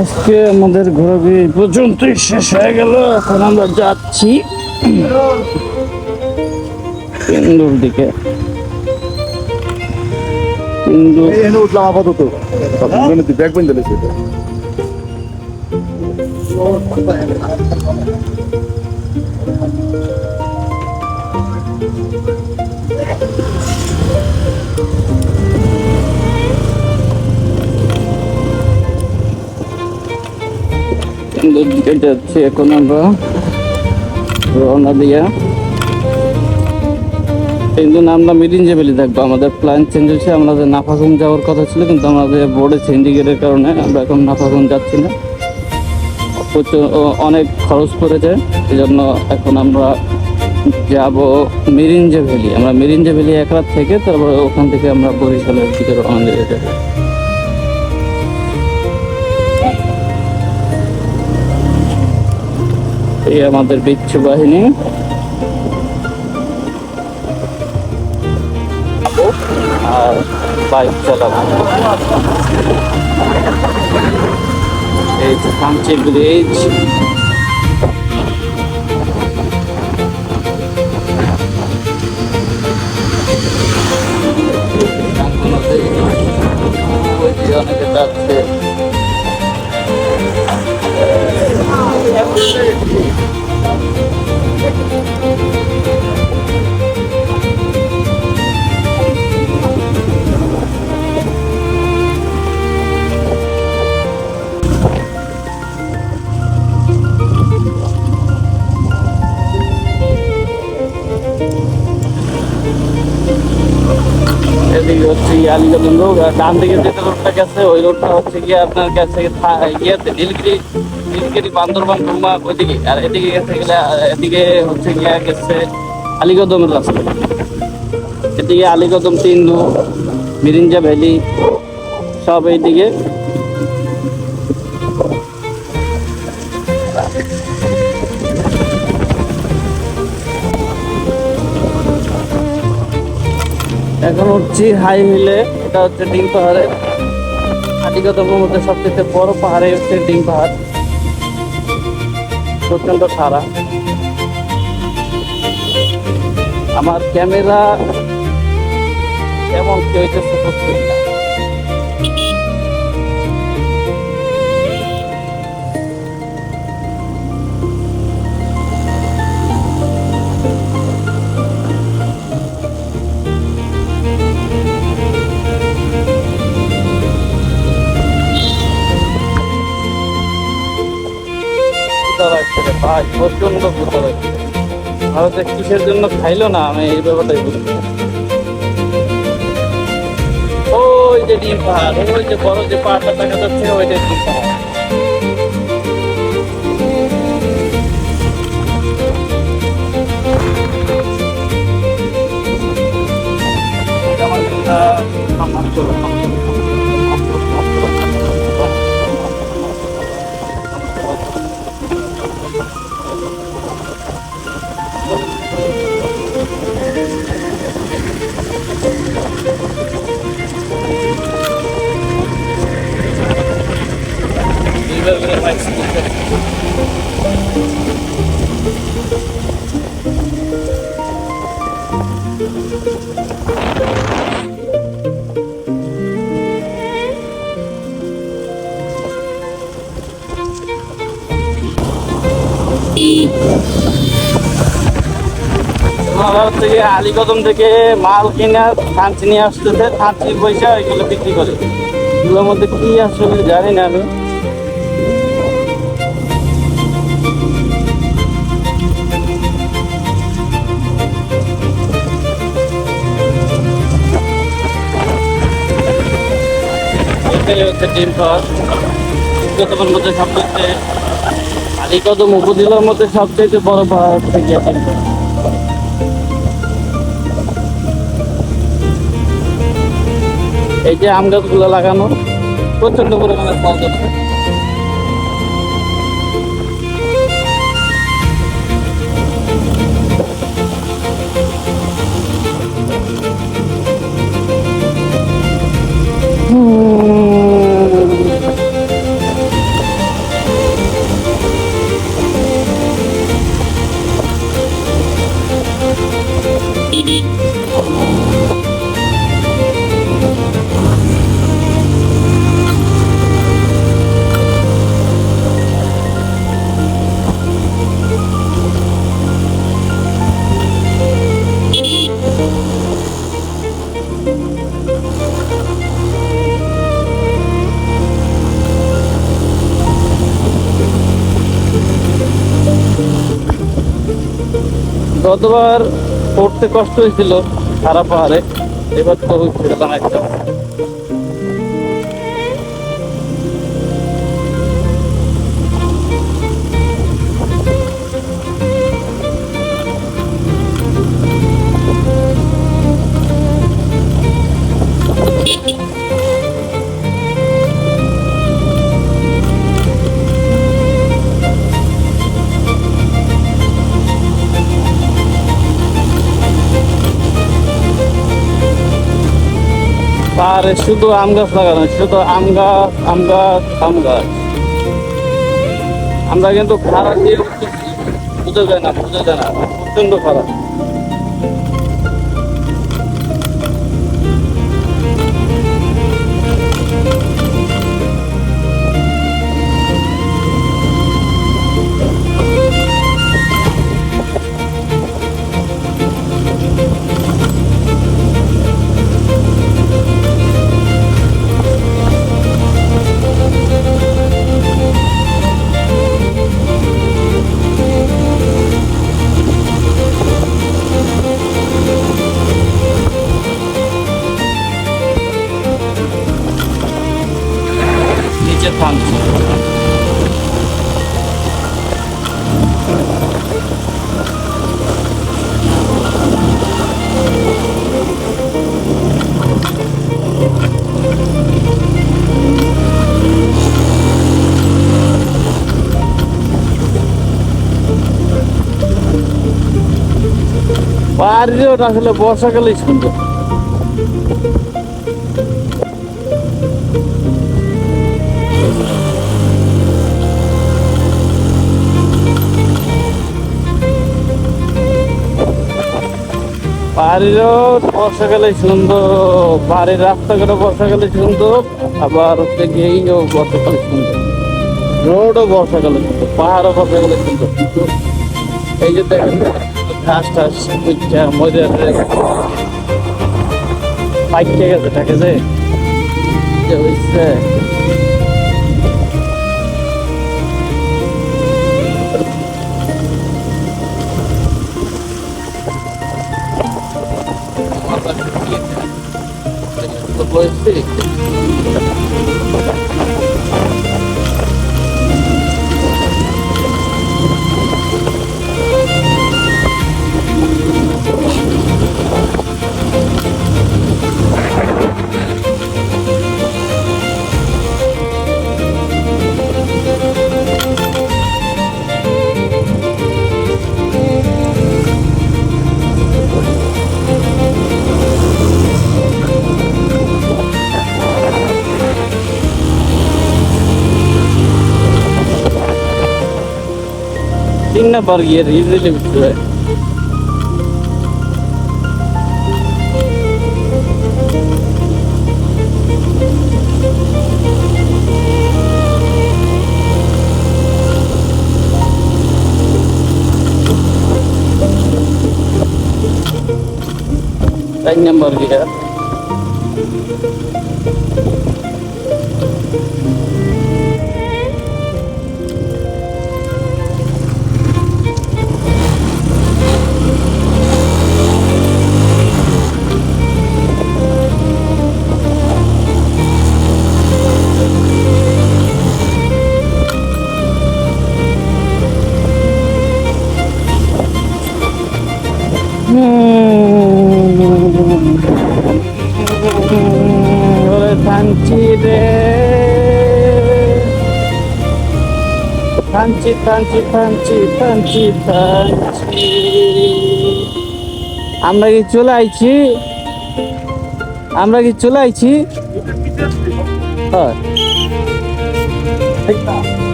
আজকে আমাদের ঘোরাঘুরি এই পর্যন্তই শেষ হয়ে গেল। এখন আমরা যাচ্ছি ইন্দুর দিকে। ইন্দুর এনে উঠলাম আপাতত ব্যাগ বন্ধ দিয়েছে ইন্দুর দিকে যাচ্ছি এখন আমরা রওনা দিয়া। কিন্তু আমরা মিরিঞ্জা ভ্যালি থাকবো। আমাদের প্ল্যান চেঞ্জ হয়েছে। আমাদের নাফাগুম যাওয়ার কথা ছিল, কিন্তু আমাদের বোর্ডে সিন্ডিকেটের কারণে আমরা এখন নাফাগুম যাচ্ছি না। অনেক খরচ পড়ে যায়, এই জন্য এখন আমরা যাব মিরিঞ্জা ভ্যালি। আমরা মিরিঞ্জা ভ্যালি এক রাত থেকে তারপরে ওখান থেকে আমরা বরিশালের দিকে রওনা দিয়ে যাবো। এই আমাদের বিচ্ছু বাহিনী। আর বাইক চালাবো। এই যে কাঞ্চি ব্রিজ। অনেকে যাচ্ছে। এদিকে হচ্ছে আলিগঞ্জ রোড, আর ডান দিকে যে রোডটা গেছে ওই রোডটা হচ্ছে গিয়ে আপনার কাছে ইয়েতে নীলগিরি বান্দরবান রুমা ওইদিকে। আর এদিকে গেছে গেলে এদিকে হচ্ছে গিয়ে গেছে আলিগদমের রাস্তা। এদিকে আলিগদম, তিন্দু, মিরিঞ্জা ভ্যালি সব এইদিকে। এখন হচ্ছে হাই হিলে। এটা হচ্ছে ডিম পাহাড়ের আলিগদমের মধ্যে সবচেয়ে বড় পাহাড়ে হচ্ছে ডিম পাহাড়। প্রচন্ড ঠাড়া। আমার ক্যামেরা কেমন কি হইতেছে বুঝতেই না। ভাই প্রচন্ড ভূত লাগছে। ভারতে কিসের জন্য খাইলো না আমি এই ব্যাপারটাই বুঝতে। ওই যে ডিম পাহাড়, ওই যে বড় যে পাহাড়টা দেখা যাচ্ছে ওইটা ডিম পাহাড়। থেকে আলিগদম থেকে মাল কিনে থানচি নিয়ে আসতেছে। থানচির পয়সা এগুলো বিক্রি করে। এগুলোর মধ্যে কি আসলে জানি না আমি। এটাই হচ্ছে ডিম পাহাড়। আলিগদমের মধ্যে সবচেয়ে আলিগদম উপজেলার মধ্যে সবচেয়ে বড় পাহাড় হচ্ছে গিয়ে ডিম পাহাড়। এই যে আম গাছগুলো লাগানো প্রচন্ড পরিমাণে ফল ধরছে। গতবার পড়তে কষ্ট হয়েছিল সারা পাহাড়ে, এবার তো হচ্ছিল না একটা। পাহাড়ে শুধু আম গাছ লাগানো, শুধু আম গাছ আম গাছ আম গাছ। আমরা কিন্তু খারাপ দিয়ে উঠতেছি, বোঝা যায় না প্রচন্ড খারাপ। নিচে থামছে। পাহাড়িও আসলে বর্ষাকালেই সুন্দর। পাহাড়িরও বর্ষাকালে সুন্দর, পাহাড়ির রাস্তাঘাটও বর্ষাকালে সুন্দর, আবার হচ্ছে গিয়েও বর্ষাকালে সুন্দর, রোডও বর্ষাকালে সুন্দর, পাহাড়ও বর্ষাকালে সুন্দর। এই যে দেখেন ঘাস টাস মজা পাইকে গেছে, থাকে যে হয়েছে। বলছি तीन नंबर गियर इजीली बिकते हैं। तीन नंबर गियर থানচি রে, থানচি থানচি থানচি থানচি থানচি। আমরা কি চলে আইছি, আমরা কি চলে আইছি। হ্যাঁ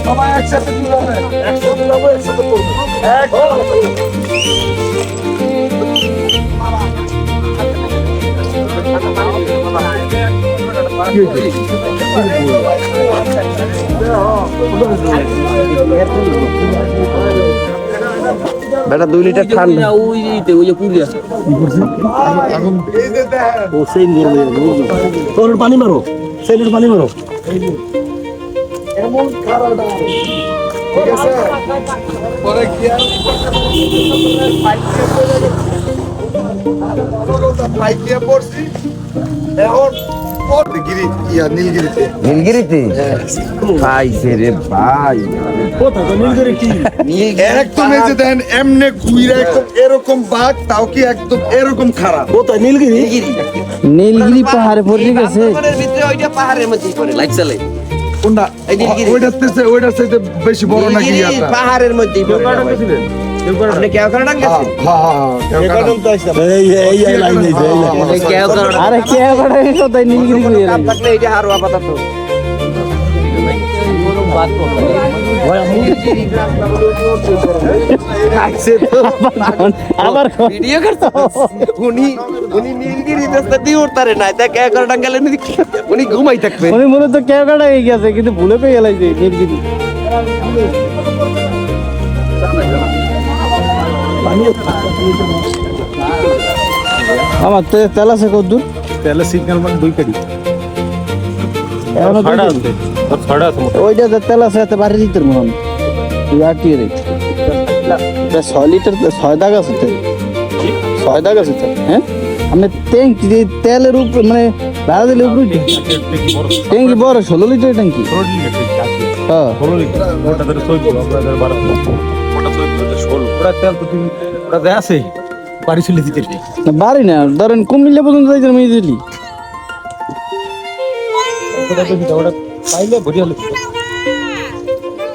সবাই একসাথে দিলাম, একসাথে যাবো, একসাথে করবো। বেটা 2 লিটার ঠান্ডা ওই যে পুরি আছে ও সেই গরমে তোর পানি মারো সেই পানি মারো এমন খারাপ ঠিক আছে পরে কি আর পাইকিয়া পড়ছি এখন গিরি ইয়া নীলগিরিতে নীলগিরিতে পাইছে রে ভাই কোথা তো নীলগিরি কি একদম এই যে দেখেন এমনে ঘুইরা একদম এরকম বাঘ তাও কি একদম এরকম খারাপ কোথা নীলগিরি নীলগিরি পাহাড়ে পড়ে গেছে বান্দরবনের ভিতরে ওইটা পাহাড়ের মধ্যেই পড়ে লাইট জ্বলে কোনটা এই নীলগিরি। ওইটার চাইতে বেশি বড় নাকি নীলগিরি ইয়াটা পাহাড়ের মধ্যেই পড়ে আপনি কেউ কারণ গেছেন এই লাইন এই যে কেউ কারণ আরে কে বড় কোথায় নীলগিরি ঘুরে কাম থাকলে এইটা হারু আপাতত আবার ভিডিও করতে উনি নীলগিরি রাস্তা দিয়ে উঠতারে না তা কেউ কারণ গেলে উনি ঘুমাই থাকবে উনি মূলত কেউ কাটা হয়ে গেছে কিন্তু ভুলে পেয়ে গেলাইছে নীলগিরি আমার তেল আছে কত দূর তেলে সিগন্যাল মানে 2 কাটি এখনো ওইটা যে তেল আছে এত বাড়ি দিতে মন ইয়াটিয়ে রে 6 লিটার 6 দাগ আছে তেল 6 দাগ আছে তেল হ্যাঁ আমি ট্যাঙ্কি তেলের উপর মানে ভাড়া দিলে উপরে ট্যাঙ্কি বড় 16 লিটার ট্যাঙ্কি হ্যাঁ না বাড়ি না ধরেন কুমিল্লা পর্যন্ত যাইতে আমি দিলি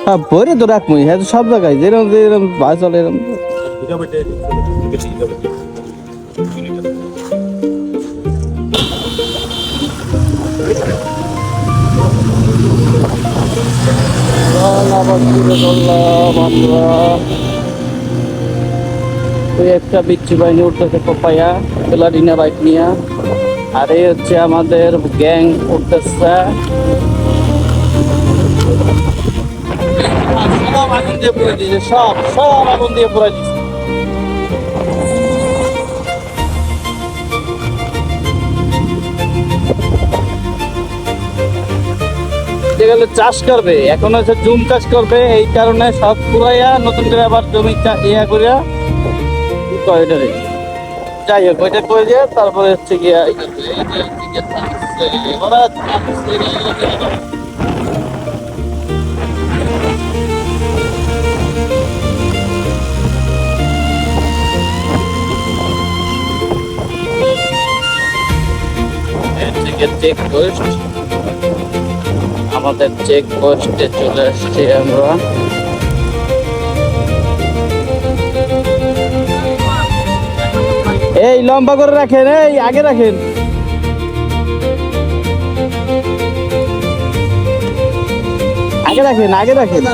হ্যাঁ ভরে তো রাখবই হ্যাঁ তো সব জায়গায় যেরকম যেরকম বাস চলে এরকম ওই একটা বিচ্ছু বাহিনী উঠতেছে পাপায়া পেলাডিনা বাইক নিয়ে আর এই হচ্ছে আমাদের গ্যাং উঠতেছে সব আগুন দিয়ে পুরো দিয়েছে সব আগুন দিয়ে পুরো দিয়েছে গেলে চাষ করবে এখন হচ্ছে জুম চাষ করবে এই কারণে সব পুরাইয়া নতুন করে আবার জমি ইয়া করিয়া কয়টারে যাই হোক ওইটা করে দিয়ে তারপরে হচ্ছে গিয়া চেক পোস্ট আমাদের চেক পোস্টে চলে আসছি আমরা এই লম্বা করে রাখেন এই আগে রাখেন আগে রাখেন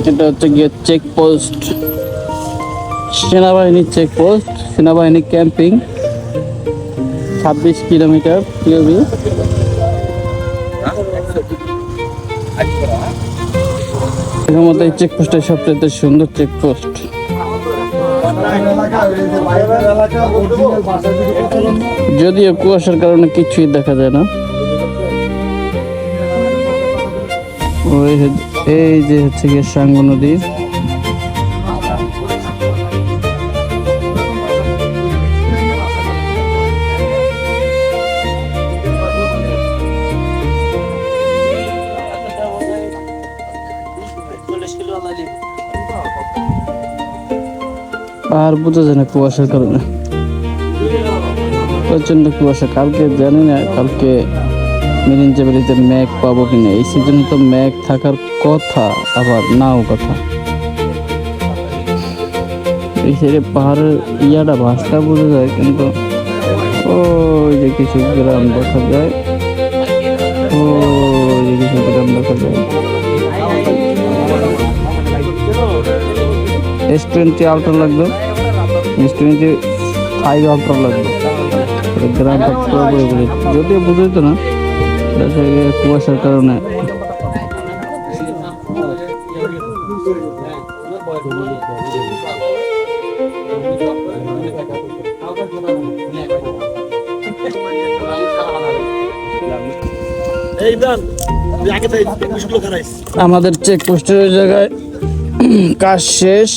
এটা হচ্ছে গিয়ে চেকপোস্ট সেনাবাহিনীর চেকপোস্ট সেনাবাহিনী ক্যাম্পিং 26 কিলোমিটার পিওবি এই চেকপোস্টের সবচেয়ে সুন্দর চেকপোস্ট যদিও কুয়াশার কারণে কিছুই দেখা যায় না এই যে হচ্ছে গিয়ে সাঙ্গু নদী আর বোঝা যায় না কুয়াশার কারণে প্রচন্ড কুয়াশা কালকে জানি না কালকে মিরিঞ্জাবাড়িতে মেঘ পাবো কিনা এই সিজনে তো মেঘ থাকার কথা আবার নাও কথা এই সাইডে পাহাড়ের ইয়াটা ভাষটা বোঝা যায় কিন্তু ওই যে কিছু গ্রাম দেখা যায়, ওই যে কিছু গ্রাম দেখা যায়। S20 আলট্রা লাগবে, S20 5 আলট্রা লাগবে। গ্রামটা পুরোপুরি বলে যদিও বুঝতো না, কুয়াশার কারণে। আমাদের চেকপোস্টের জায়গায় কাজ শেষ।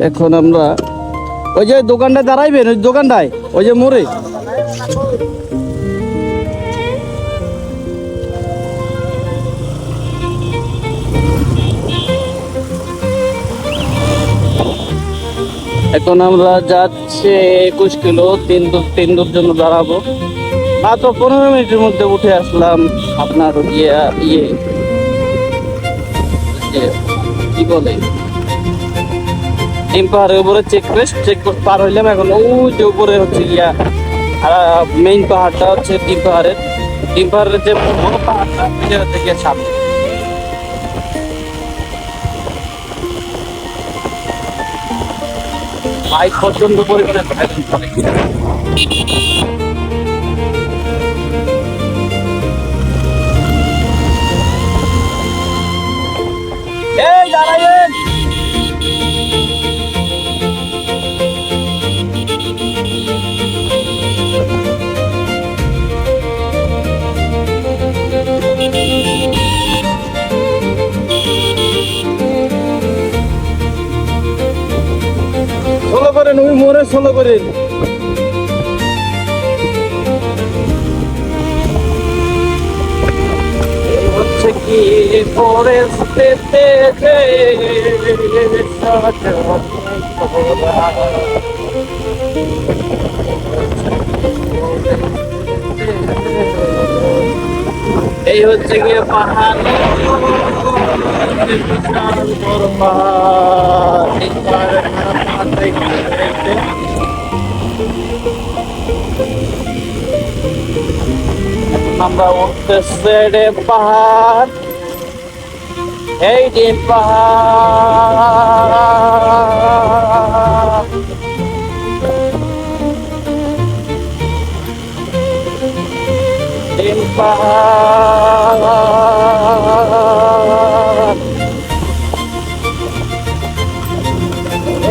এখন আমরা ওই যে দোকানটায় দাঁড়াইবেন, ওই দোকানটায়, ওই যে মোড়ে। এখন আমরা যাচ্ছি 21 কিলো, 3 দূর জন্য দাঁড়াবো। মাত্র 15 মিনিটের মধ্যে উঠে আসলাম আপনার কি বলে ডিম পাহাড়ের উপরে চেকপোস্ট পার হইলাম। এখন ওই যে উপরে হচ্ছে গিয়া মেইন পাহাড়টা হচ্ছে ডিম পাহাড়ের যে বড় পাহাড়টা এটা হচ্ছে গিয়া সামনে। বাইক প্রচন্ড পরিমাণে এই দাঁড়াইন। সোলো করেন, ওই মোড়ে সোলো করেন। হচ্ছে কি ফরেস্টেতে এই হচ্ছে গিয়ে পাহাড়, বিশাল বড় পাহাড়। এই পাহাড়ের আমরা উঠতেছে রে পাহাড়, এই ডিম পাহাড়। ডিম পাহাড়,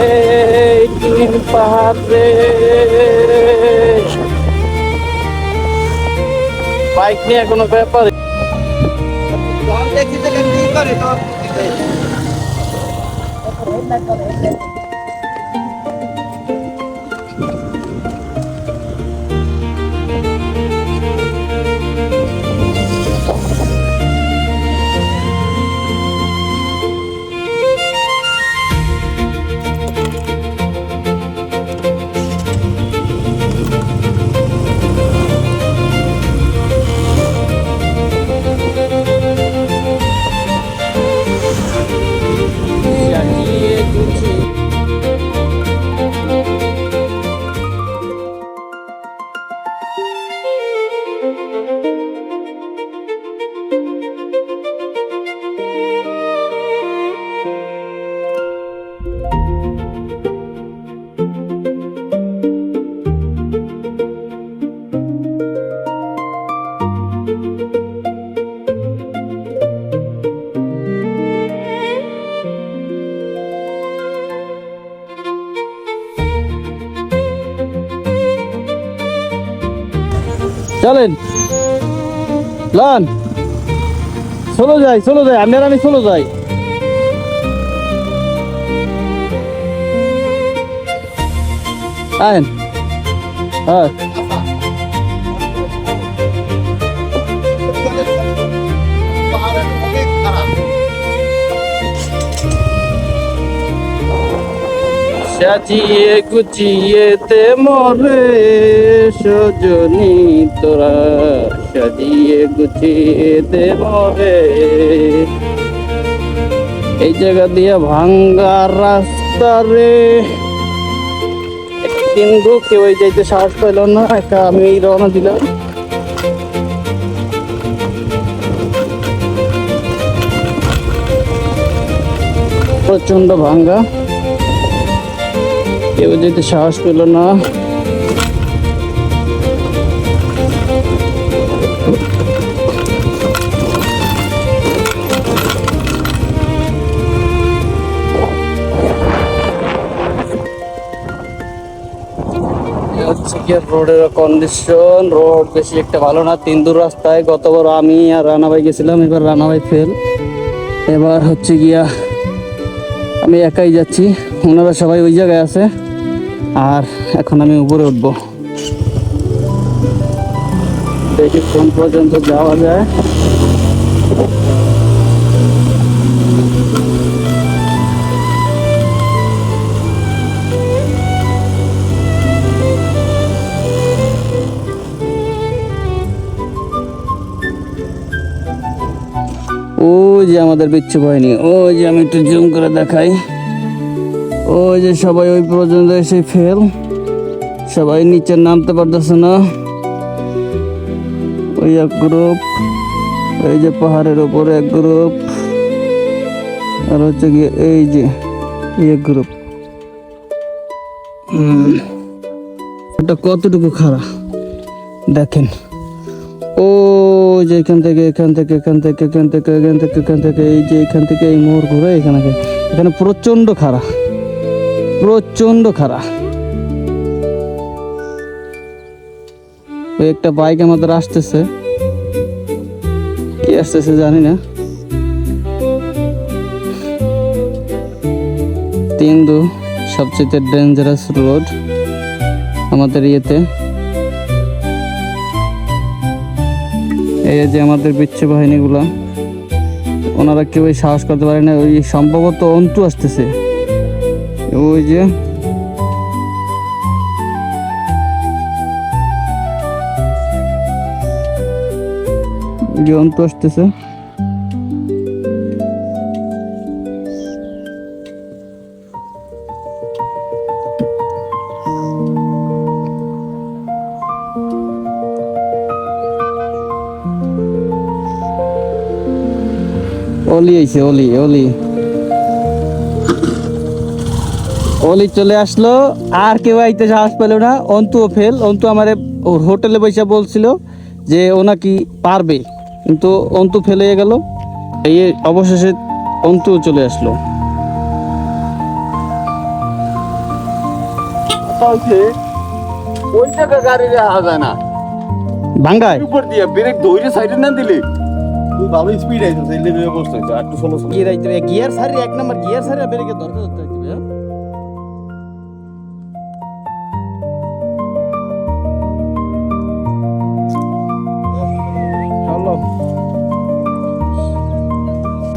এই ডিম পাহাড় রে। বাইক নিয়ে কোনো ব্যাপার চলেন লন চলো যাই আপনারা আমি চলো যাই। আইন হ্যাঁ সাজিয়ে গুছিয়ে তে মরে সজনী তোরা, সাজিয়ে গুছিয়ে তে মরে। এই জায়গা দিয়ে ভাঙ্গা রাস্তা রে, কিন্তু কেউ যাইতে সাহস পাইল না, একা আমি এই রওনা দিলাম। প্রচন্ড ভাঙ্গা, কেউ যেতে সাহস পেল না। রোডের কন্ডিশন, রোড বেশি একটা ভালো না, 3 দূর রাস্তায়। গতবার আমি আর রানা ভাই গেছিলাম, এবার রানা ভাই ফেল। এবার হচ্ছে গিয়া আমি একাই যাচ্ছি, ওনারা সবাই ওই জায়গায় আছে, আর এখন আমি উপরে উঠবো। দেখি কোন পর্যন্ত যাওয়া যায়। ওই যে আমাদের বিচ্ছু বাহিনী, ওই যে আমি একটু জুম করে দেখাই, ওই যে সবাই ওই পর্যন্ত এসে ফেল, সবাই নিচে নামতে পারতেছে না। ওই এক গ্রুপ, এই যে পাহাড়ের উপরে এক গ্রুপ, আর হচ্ছে গিয়ে এই যে এক গ্রুপ। এটা কতটুকু খারাপ দেখেন। ও যে এখান থেকে এই যে এখান থেকে এই মোড় ঘুরে এখানে প্রচন্ড খাড়া, প্রচন্ড খাড়া। ওই একটা বাইক আমাদের আসতেছে, কি আসতেছে জানি না। 3 সবচেয়ে ডেঞ্জারাস রোড আমাদের ইয়েতে। এই যে আমাদের বিচ্ছু বাহিনীগুলা, ওনারা কেউ সাহস করতে পারে না। ওই সম্ভবত অন্তু আসতেছে, ওই যে অন্তু আসতেছে। অলি আইছে, অলি অলি অলি চলে আসলো, আর কেউ আইতে সাহস পেল না। অন্তুও ফেল। অন্তু আমার হোটেলে বসে বলছিল যে ও নাকি পারবে, কিন্তু অন্তু ফেলে গেল। এই অবশেষে অন্তুও চলে আসলো। ওই জায়গা গাড়ি রাখা যায় না, ভাঙ্গায় উপর দিয়ে ব্রেক ধরে সাইডে না দিলে তুই ভালো স্পিড আইছিস, এই লেভেলে অবস্থা হইছে। আর একটু চলো গিয়ার সারি, 1 নম্বর গিয়ার সারি ব্রেকে ধরতে ধরতে দিবে।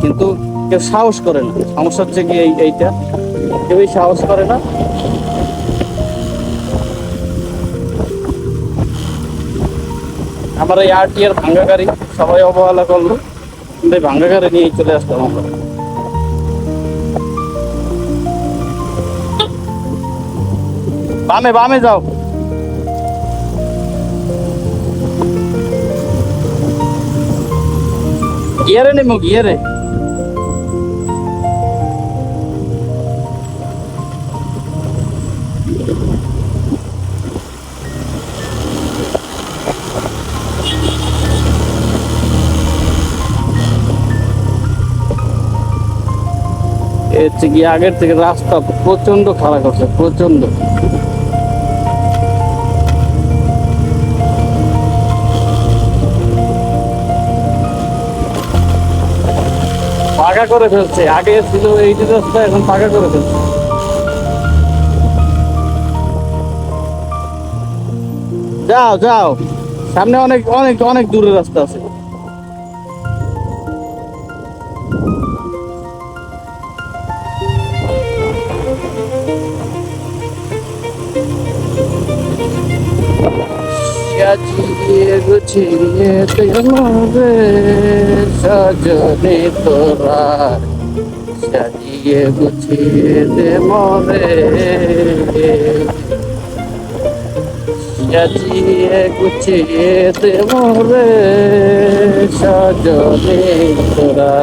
কিন্তু কেউ সাহস করে না। সমস্যা হচ্ছে কি এইটা, কেউই সাহস করে না। আমার এই RTR ভাঙ্গা গাড়ি সবাই অবহেলা করলো, কিন্তু এই ভাঙ্গা গাড়ি নিয়ে চলে আসলাম আমরা। বামে বামে যাও। গিয়ারে নেমো, গিয়ারে। হচ্ছে কি আগের থেকে রাস্তা প্রচন্ড খারাপ করছে, প্রচন্ড। পাকা করে ফেলছে, আগে ছিল এই যে রাস্তা, এখন পাকা করে ফেলছে। যাও যাও, সামনে অনেক অনেক অনেক দূরের রাস্তা আছে। সাজিয়ে গুছিয়ে তোমারে সজনে তোরা, সাজিয়ে গুছিয়ে দে মরে। সাজিয়ে গুছিয়ে দে মোরে সজনে তোরা,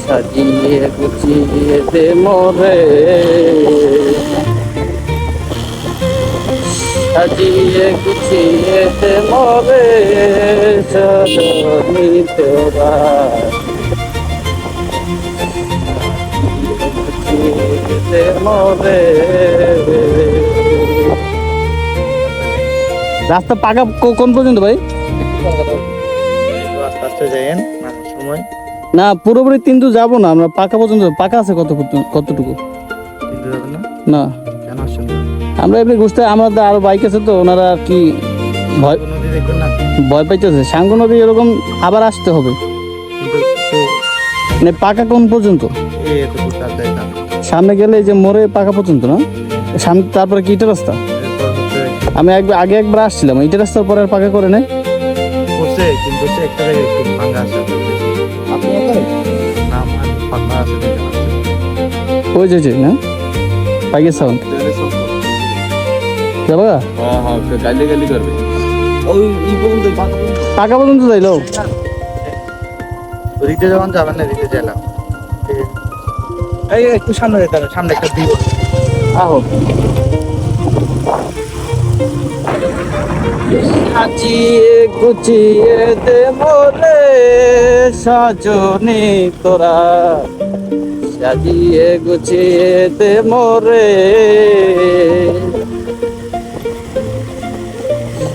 সাজিয়ে গুছিয়ে দে মোরে, সাজিয়ে গুছিয়ে দে মোরে সজনে তোরা, গুছিয়ে দে মোরে। রাস্তা পাকা কোন পর্যন্ত ভাই? আস্তে আস্তে যাইয়েন সময় না পুরোপুরি কিন্তু যাবো না আমরা, পাকা পর্যন্ত। পাকা আছে কতটুকু? কিন্তু যাবেন না না কেন আসছেন? আমরা এমনি ঘুরতে, আমাদের আরো বাইক আছে তো, ওনারা আর কি ভয় নদী দেখবেন না ভয় পাইতেছে। সাঙ্গ নদী এরকম আবার আসতে হবে। কিন্তু তো মানে পাকা কোন পর্যন্ত? এই এতটুকু কাজ যাইতাম। সামনে গেলে এই যে মোড়ে পাকা পর্যন্ত না, সামনে তারপরে কি ইটের রাস্তা? এরপর হচ্ছে আমি আগে একবার আসছিলাম, ইটের রাস্তার পরে আর পাকা করে নাই। করছে কিন্তু হচ্ছে একটা জায়গায় একটু ভাঙা আছে না ফাঁকা আছে দেখেন আছে। ওই যে না পাইকের সাউন্ড যাবা হ্যাঁ হ্যাঁ গালি গালি করবে। ওই এই পর্যন্ত পাকা পর্যন্ত যাইলো। রিতে যখন যাবেন না রিতে যাইলাম এই একটু সামনে যেতে হবে, সামনে একটা দিব আহো সাজিয়ে গুছিয়ে দে মোরে সজনে তোরা, সাজিয়ে গুছিয়ে দে মোরে,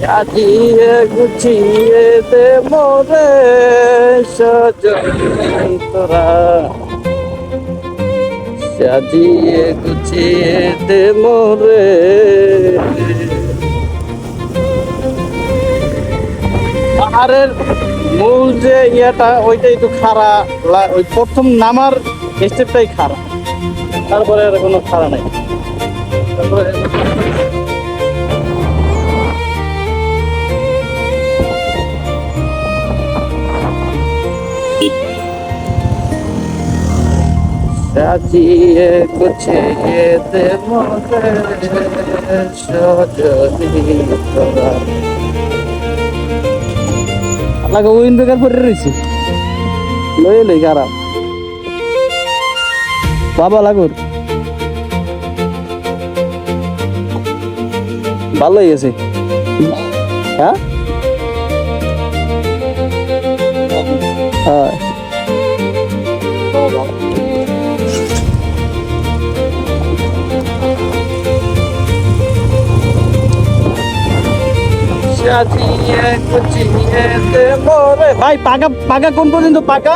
সাজিয়ে গুছিয়ে দে মোরে সজনে তোরা, সাজিয়ে গুছিয়ে দে মোরে। পাহাড়ের মূল যে ইয়েটা ওইটাই তো খাড়া, ওই প্রথম নামার স্টেপটাই খাড়া, তারপরে আর কোনো খাড়া নাই। তারপরে সাজিয়ে গুছিয়ে দে মোরে সজনে তোরা। লাগে উইন বেকার পরে রয়েছে, লই লই খারাপ বাবা লাগুর ভালোই আছে। হ্যাঁ হ্যাঁ সাজিয়ে গুছিয়ে দে মোরে। ভাই পাকা কোন পর্যন্ত? পাকা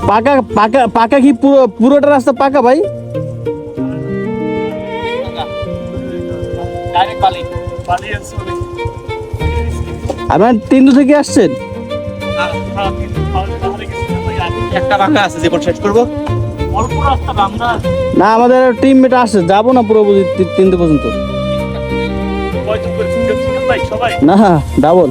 পাকা পাকা পাকা কি পুরোটা রাস্তা পাকা ভাই? আপনার তিনদু থেকে আসছেন? একটা বাঁকা আছে জীবন শেষ করবো না আমাদের টিমমেট আসছে, যাবো না পুরো তিনদু পর্যন্ত। না ডাবল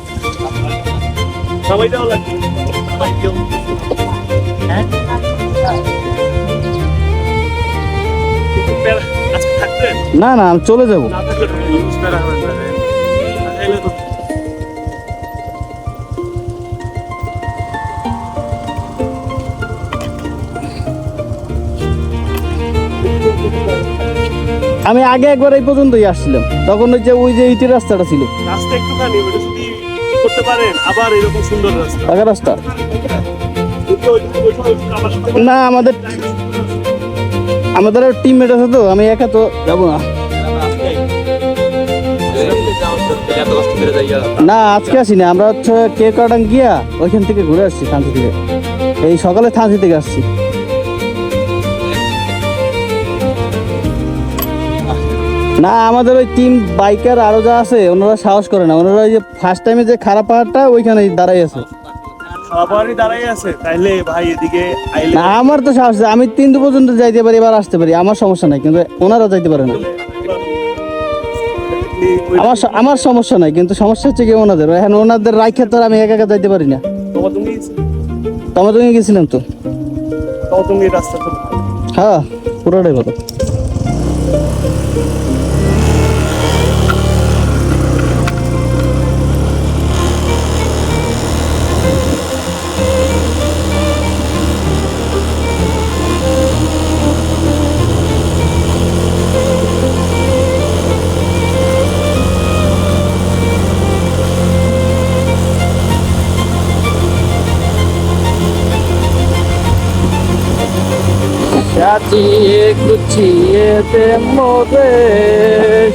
না না আমি চলে যাবো। আমি আগে একবার এই পর্যন্তই আসছিলাম, তখন ওই যে ইটের রাস্তাটা ছিল, রাস্তা একটুখানি ওটা যদি করতে পারেন আবার এরকম সুন্দর রাস্তা। পাকা রাস্তা আমার সাথে না, আমাদের টিমমেট আছে তো, আমি একা তো যাবো না। না আজকে আসিনি, আমরা হচ্ছে কেকাটাং গিয়া ওইখান থেকে ঘুরে আসছি, থানচি থেকে। এই সকালে থানচি থেকে আসছি। না আমাদের ওই টিম বাইকার আরো যা আছে ওনারা সাহস করে না, ওনারা ওই যে ফার্স্ট টাইমে যে খারাপ পাহাড়টা ওইখানে দাঁড়াই আছে। সবারই দাঁড়াই আছে তাইলে ভাই এদিকে আইলে না আমার তো সাহস আছে, আমি 3 পর্যন্ত যাইতে পারি, এবার আসতে পারি, আমার সমস্যা নাই, কিন্তু ওনারা যাইতে পারে না। আমার সমস্যা নাই, কিন্তু সমস্যা হচ্ছে কি ওনাদের, এখন ওনাদের রাইখে তো আর আমি একা একা যাইতে পারি না। তুমি গেছিলাম তো, তুমি রাস্তা তো হ্যাঁ পুরোটাই ভালো। সাজিয়ে গুছিয়ে দে মোরে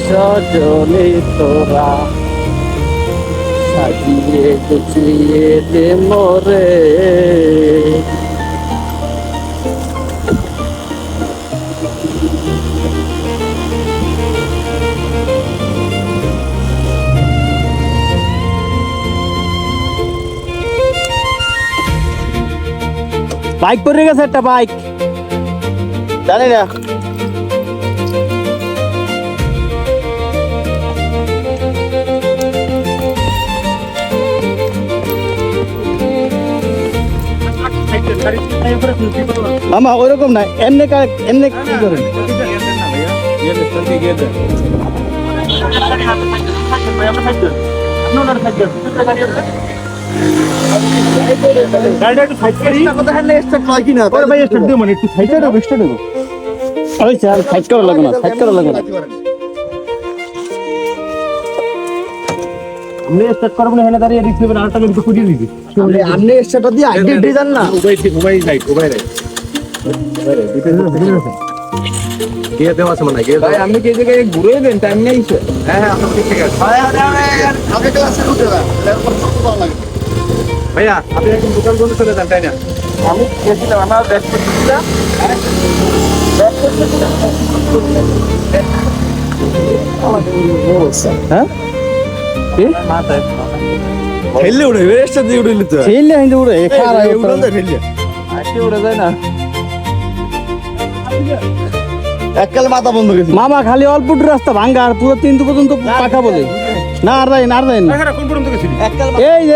সজনে তোরা, সাজিয়ে গুছিয়ে দে মোরে। বাইক পড়ে গেছে একটা, বাইক জানি না। মামা ওইরকম না, এমনি এমনি কি করেন? ওই স্যার সাইড করা লাগবে না, সাইড করা লাগবে না। আমি স্টার্ট করব না, এখানে দাঁড়িয়ে রিস্ক নেবেন, আরেকটা লোক খুঁজে দিবি। আপনি সেটা দিয়ে আইডি ডিজাইন না মোবাইল রাইট গিয়ে দেওয়া আছে মানে গিয়ে ভাই আমি কি জায়গায় ঘুরে দেন টাইম নেই স্যার। হ্যাঁ হ্যাঁ আপনার ঠিক আছে আগে ক্লাসে উঠে না এরপর সব ভালো লাগে। ভাইয়া আপনি একদম দোকান বন্ধ চলে যান তাই না? আমি গেছিলাম, আমার ব্যাগ করতেছিলাম, হ্যাঁ খেললে উঠে রেস্ট দিয়ে উঠে তো ছেলে হিন্দু উড়ে খারা খেললে আজকে উড়ে যায় না। এককালে মাথা বন্ধ গেছে। মামা খালি অল্প একটু রাস্তা ভাঙ্গা, আর পুরো 3 পর্যন্ত পাকা বলে না, আর যাই না, আর যাই না। কোন পর্যন্ত গেছিলি?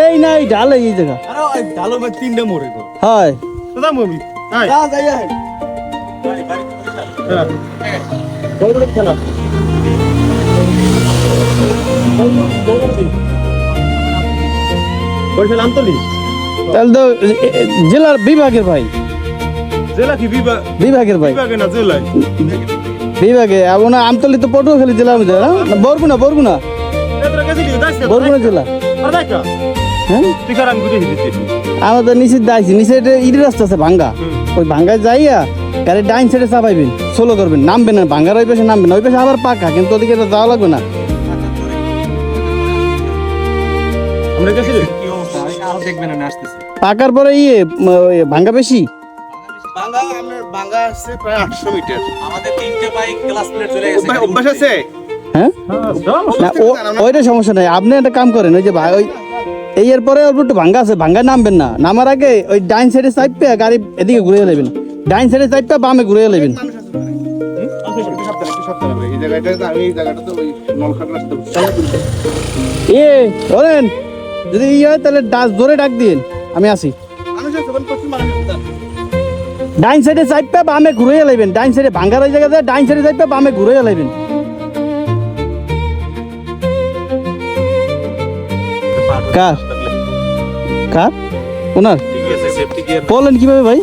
এই না, এই ঢাল এই জায়গা আরে ভালো ভাই 3টা মোড়ে গো। হয়। দাদা মুভি হাই যা যাই যাই। বলছেন আমতলি তাহলে তো জেলার বিভাগের ভাই, জেলা কি বিভাগের ভাই, বিভাগে না জেলায়? বিভাগে। আপনার আমতলি তো পটুয়াখালী জেলার মধ্যে না? বরগুনা এতরা গেছিলি দাইছ বরগুনা জেলা। আর দেখা হ্যাঁ তুই কার আমি বুঝে দিচ্ছি আমাদের নিচে দাইছি, নিচে ইটের রাস্তা আছে ভাঙ্গা, ওই ভাঙ্গায় যাইয়া গাড়ি ডাইন সাইডে চাপাইবেন, সোলো করবেন, নামবেন না, ভাঙ্গার ওই পাশে নামবেন, ওই পাশে আবার পাকা, কিন্তু ওদিকে তো যাওয়া লাগবে না। আমরা গেছিলি কি অবস্থা আর দেখবেন না আসতেছে পাকার পরে ওই ভাঙ্গা বেশি। বাংলা আপনার বাংলা আছে প্রায় 800 মিটার। আমাদের 3টে বাইক ক্লাস প্লেট চলে গেছে। অভ্যাস আছে? হ্যাঁ না, ওইটা সমস্যা নাই, আপনি একটা কাম করেন, ওই যে ওই এই এর পরে অল্প একটু ভাঙ্গা আছে, ভাঙ্গায় নামবেন না, নামার আগে ওই ডাইন সাইডে চাইপে গাড়ি এদিকে ঘুরে নেবেন, ডাইন সাইডে চাইপে বামে ঘুরে নেবেন। এই জায়গাটা আমি এই জায়গাটা তো ওই নলখাট রাস্তা ধরেন যদি হয় তাহলে জোরে ডাক দিন, আমি আসি। মানুষ আছে কোন পশ্চিম মানুষ আছে ডাইন সাইডে চাইপে বামে ঘুরে লাইবেন, ডাইন সাইডে ভাঙ্গার ওই জায়গাতে ডাইন সাইডে চাইপে বামে ঘুরে লাইবেন। কার কার ওনার ঠিক আছে সেফটি গিয়ার বলেন কিভাবে ভাই?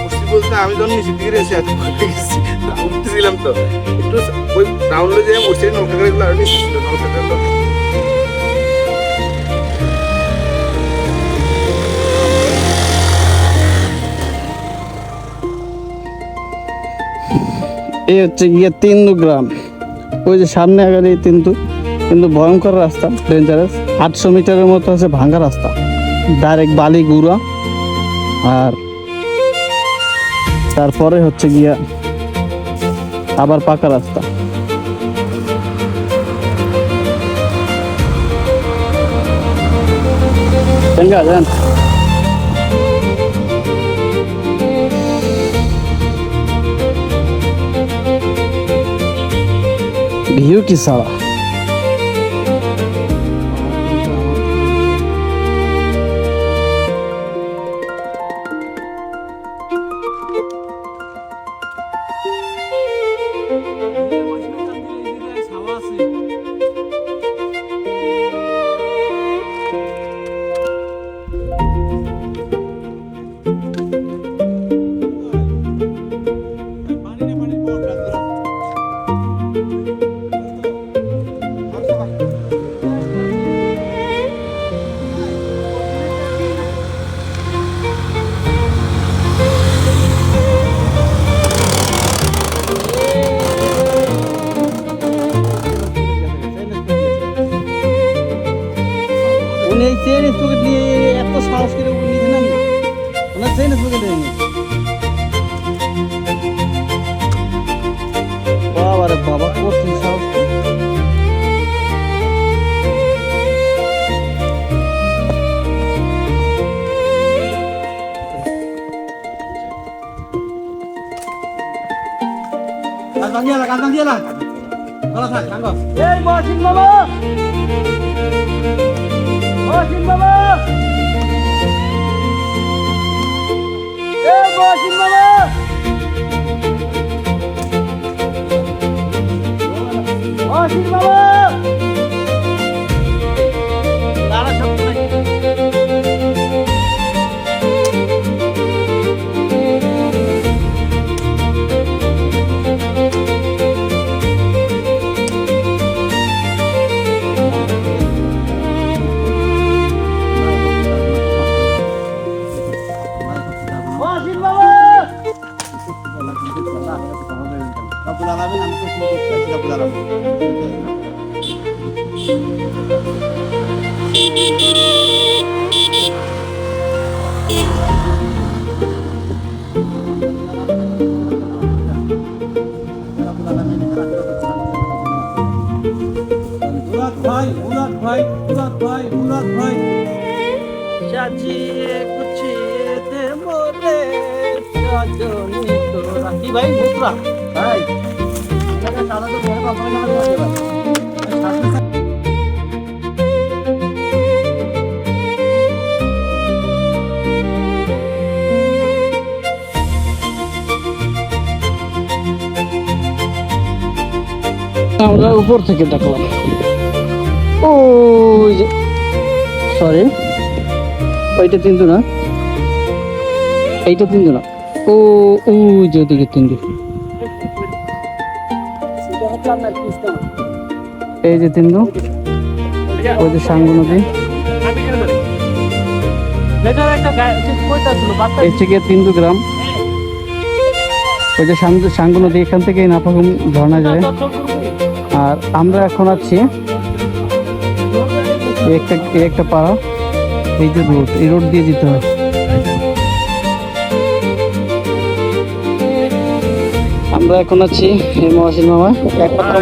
মুস্তি বলতে আমি যখন নিচে দিকে এসে আছি গেছি উঠতেছিলাম তো একটু ওই ডাউনলোড যে মুস্তি নলখাগড়াগুলো আর নিচে ছিল নলখাগড়া। এই হচ্ছে গিয়ে 3 গ্রাম, ওই যে সামনে আগে কিন্তু ভয়ঙ্কর রাস্তা, ডেঞ্জারাস। 800 মিটারের মতো আছে ভাঙ্গা রাস্তা, ডাইরেক্ট বালি গুড়া, আর তারপরে হচ্ছে গিয়া আবার পাকা রাস্তা। যান ভিউ কি সারা উনি এই চেন স্পকেট নিয়ে এত সাহস করে নিতে নাম ওনার চেন স্পকেট নেই বাবা রে বাবা কত সাহস এই মহসিন বাবা মহসিন বাবা এ মহসিন বাবা মহসিন বাবা দাঁড়া শব্দ নাই মহসিন বাবা সাজিয়ে গুছিয়ে দে মোরে সজনী তোরা কি ভাই মুদ্রা ভাই সারা তো বড় বাবা আমরা উপর থেকে দেখলাম ওই যে সরি ওইটা তিনটু না এইটা তিনটু না ও ওই যে ওদিকে তিনটু এই যে তিনটু ওই যে সাঙ্গু নদী এই থেকে 3 গ্রাম ওই যে সাঙ্গু নদী এখান থেকে নাফাগুম ঝর্ণা যায় আর আমরা এখন আছি একটা পাড়া এই যে রোড এই রোড দিয়ে যেতে হয় আমরা এখন আছি এই মহসিন মামায় একমাত্র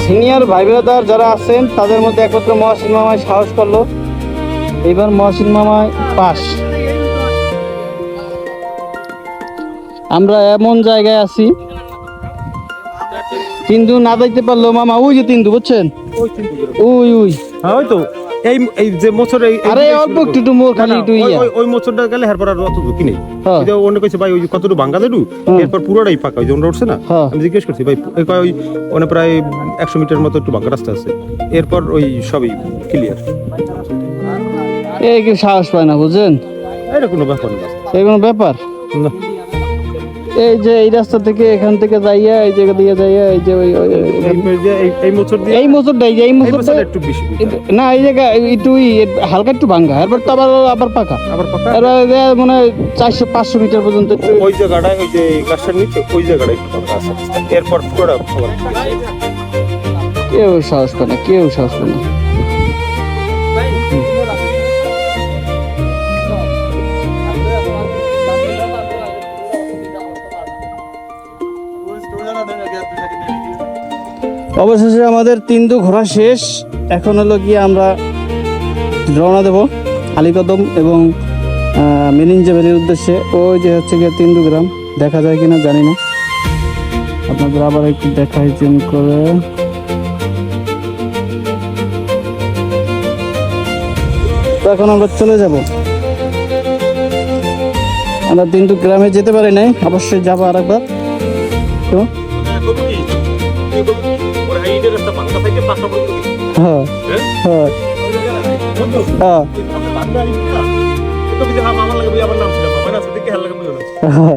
সিনিয়র ভাই ব্রাদার যারা আছেন তাদের মধ্যে একমাত্র মহসিন মামায় সাহস করলো এইবার মহসিন মামায় পাস আমরা এমন জায়গায় আছি তিনদু না যাইতে পারলো মামা ওই যে তিনদু বুঝছেন ওই ওই হ্যাঁ ওই তো এই যে মোচর আরে অল্প একটু মোর খালি একটু ইয়া ওই মোচরটা গেলে হেরপর আর অত ঝুঁকি নেই হ্যাঁ। ওই যে অন্য কইছে ভাই ওই কতটুকু ভাঙ্গা দেডু এরপর পুরোটাই পাকা ওই যে ওটা উঠছে না হ্যাঁ। আমি জিজ্ঞেস করছি ভাই ওই কয় ওই মানে প্রায় 100 মিটার মতো একটু ভাঙ্গা রাস্তা আছে এরপর ওই সবই ক্লিয়ার এই কি সাহস পায় না বুঝছেন এটা কোনো ব্যাপার না এই কোনো ব্যাপার না এই যে এই রাস্তা থেকে এখান থেকে যাইয়া এই জায়গা দিয়ে যাইয়া এই যে ওই এই মোচর দিয়ে এই মোচরটা এই মোচরটা একটু বেশি না এই জায়গা একটু হালকা একটু ভাঙ্গা এরপর তো আবার পাকা আবার পাকা এবার মানে 400-500 মিটার পর্যন্ত একটু ওই জায়গাটায় ওই যে গাছটার নিচে ওই জায়গাটায় একটু পাকা আছে এরপর পুরোটা কেউ সাহস পায় না কেউ সাহস পায় না অবশেষে আমাদের তিনদু ঘোরা শেষ এখন হলো গিয়ে আমরা রওনা দেব আলীকদম এবং মেরিঞ্জা ভ্যালির উদ্দেশ্যে ওই যে হচ্ছে গিয়ে 3 গ্রাম দেখা যায় কিনা জানি না আপনাদের আবার একটু দেখাই জুম করে তো এখন আমরা চলে যাব। আমরা কিন্তু গ্রামে যেতে পারি নাই, অবশ্যই যাবো আরেকবার। তো হ্যাঁ হ্যাঁ হ্যাঁ হ্যাঁ